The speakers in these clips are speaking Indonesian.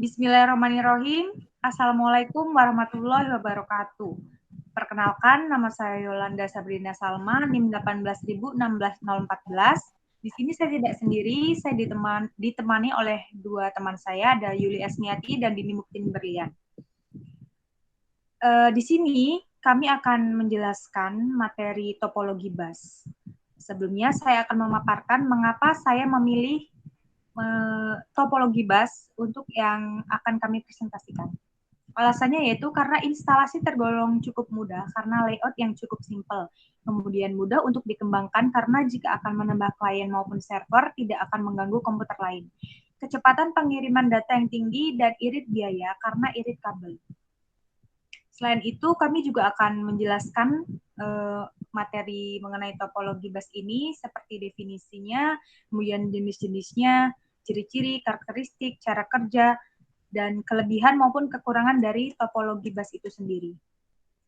Bismillahirrahmanirrahim. Assalamualaikum warahmatullahi wabarakatuh. Perkenalkan, nama saya Yolanda Sabrina Salma, NIM 18016-014. Di sini saya tidak sendiri, saya ditemani oleh dua teman saya, ada Yuli Esmiati dan Dini Muktin Berlian. Di sini kami akan menjelaskan materi topologi bus. Sebelumnya saya akan memaparkan mengapa saya memilih topologi bus untuk yang akan kami presentasikan. Alasannya yaitu karena instalasi tergolong cukup mudah karena layout yang cukup simpel. Kemudian mudah untuk dikembangkan karena jika akan menambah klien maupun server tidak akan mengganggu komputer lain. Kecepatan pengiriman data yang tinggi dan irit biaya karena irit kabel. Selain itu, kami juga akan menjelaskan materi mengenai topologi bus ini seperti definisinya, kemudian jenis-jenisnya, ciri-ciri, karakteristik, cara kerja, dan kelebihan maupun kekurangan dari topologi bus itu sendiri.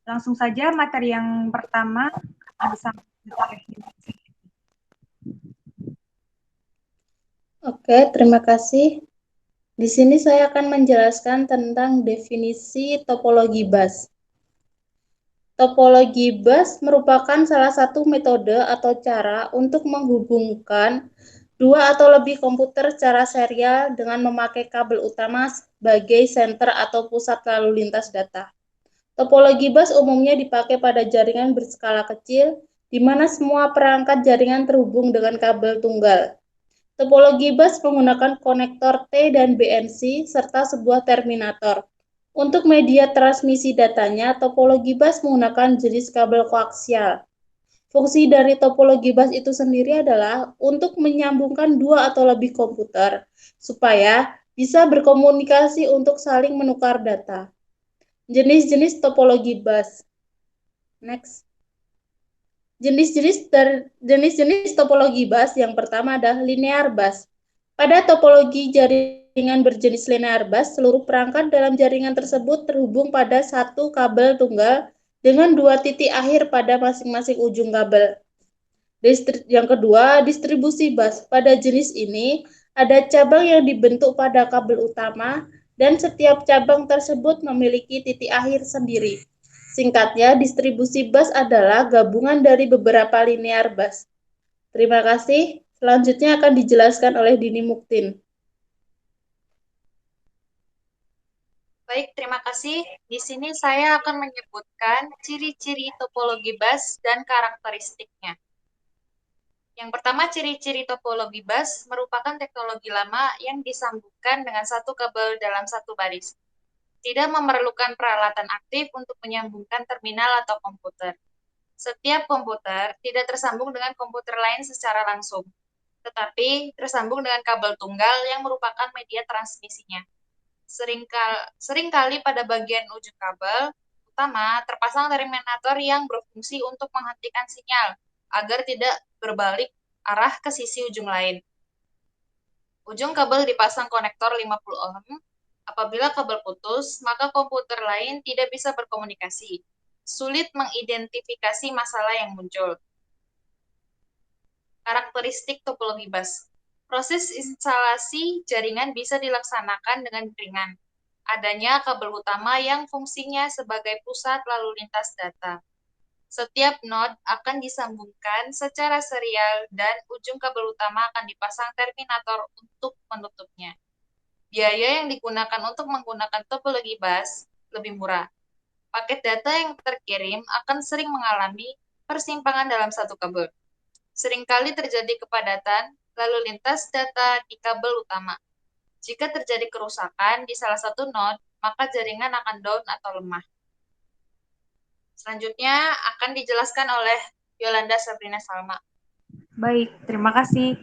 Langsung saja materi yang pertama Oke, terima kasih. Di sini saya akan menjelaskan tentang definisi topologi bus. Topologi bus merupakan salah satu metode atau cara untuk menghubungkan dua atau lebih komputer secara serial dengan memakai kabel utama sebagai senter atau pusat lalu lintas data. Topologi bus umumnya dipakai pada jaringan berskala kecil, di mana semua perangkat jaringan terhubung dengan kabel tunggal. Topologi bus menggunakan konektor T dan BNC serta sebuah terminator. Untuk media transmisi datanya, topologi bus menggunakan jenis kabel koaksial. Fungsi dari topologi bus itu sendiri adalah untuk menyambungkan dua atau lebih komputer supaya bisa berkomunikasi untuk saling menukar data. Jenis-jenis topologi bus. Next. Jenis-jenis topologi bus yang pertama adalah linear bus. Pada topologi jaringan berjenis linear bus, seluruh perangkat dalam jaringan tersebut terhubung pada satu kabel tunggal dengan dua titik akhir pada masing-masing ujung kabel. Yang kedua, distribusi bus. Pada jenis ini, ada cabang yang dibentuk pada kabel utama dan setiap cabang tersebut memiliki titik akhir sendiri. Singkatnya, distribusi bus adalah gabungan dari beberapa linear bus. Terima kasih. Selanjutnya akan dijelaskan oleh Dini Muktin. Baik, terima kasih. Di sini saya akan menyebutkan ciri-ciri topologi bus dan karakteristiknya. Yang pertama, ciri-ciri topologi bus merupakan teknologi lama yang disambungkan dengan satu kabel dalam satu baris. Tidak memerlukan peralatan aktif untuk menyambungkan terminal atau komputer. Setiap komputer tidak tersambung dengan komputer lain secara langsung, tetapi tersambung dengan kabel tunggal yang merupakan media transmisinya. Seringkali pada bagian ujung kabel utama terpasang terminator yang berfungsi untuk menghentikan sinyal agar tidak berbalik arah ke sisi ujung lain. Ujung kabel dipasang konektor 50 ohm. Apabila kabel putus, maka komputer lain tidak bisa berkomunikasi. Sulit mengidentifikasi masalah yang muncul. Karakteristik topologi bus. Proses instalasi jaringan bisa dilaksanakan dengan ringan. Adanya kabel utama yang fungsinya sebagai pusat lalu lintas data. Setiap node akan disambungkan secara serial dan ujung kabel utama akan dipasang terminator untuk menutupnya. Biaya yang digunakan untuk menggunakan topologi bus lebih murah. Paket data yang terkirim akan sering mengalami persimpangan dalam satu kabel. Seringkali terjadi kepadatan lalu lintas data di kabel utama. Jika terjadi kerusakan di salah satu node, maka jaringan akan down atau lemah. Selanjutnya akan dijelaskan oleh Yolanda Sabrina Salma. Baik, terima kasih.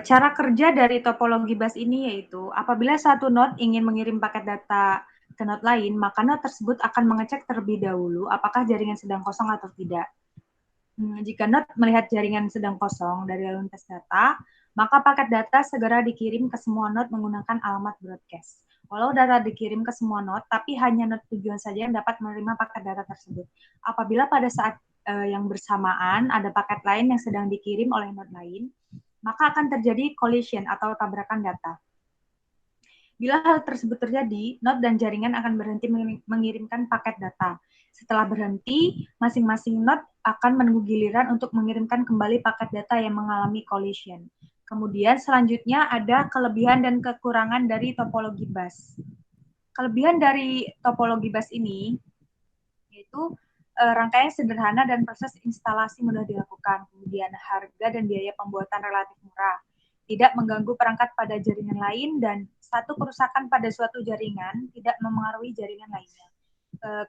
Cara kerja dari topologi bus ini yaitu apabila satu node ingin mengirim paket data ke node lain, maka node tersebut akan mengecek terlebih dahulu apakah jaringan sedang kosong atau tidak. Jika node melihat jaringan sedang kosong dari lalu lintas data, maka paket data segera dikirim ke semua node menggunakan alamat broadcast. Walau data dikirim ke semua node, tapi hanya node tujuan saja yang dapat menerima paket data tersebut. Apabila pada saat yang bersamaan ada paket lain yang sedang dikirim oleh node lain, maka akan terjadi collision atau tabrakan data. Bila hal tersebut terjadi, node dan jaringan akan berhenti mengirimkan paket data. Setelah berhenti, masing-masing node akan menunggu giliran untuk mengirimkan kembali paket data yang mengalami collision. Kemudian selanjutnya ada kelebihan dan kekurangan dari topologi bus. Kelebihan dari topologi bus ini yaitu rangkaian sederhana dan proses instalasi mudah dilakukan. Kemudian harga dan biaya pembuatan relatif murah. Tidak mengganggu perangkat pada jaringan lain dan satu kerusakan pada suatu jaringan tidak memengaruhi jaringan lainnya.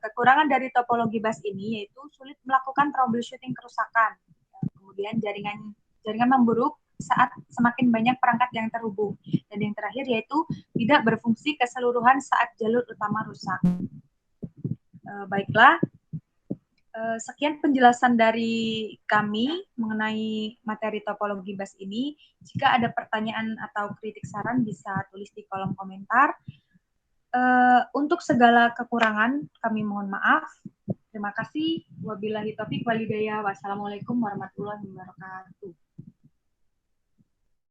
Kekurangan dari topologi bus ini yaitu sulit melakukan troubleshooting kerusakan. Kemudian jaringan memburuk saat semakin banyak perangkat yang terhubung. Dan yang terakhir yaitu tidak berfungsi keseluruhan saat jalur utama rusak. Baiklah, sekian penjelasan dari kami mengenai materi topologi bus ini. Jika ada pertanyaan atau kritik saran bisa tulis di kolom komentar. Untuk segala kekurangan kami mohon maaf. Terima kasih. Wabillahi taufiq walhidayah. Wassalamualaikum warahmatullahi wabarakatuh.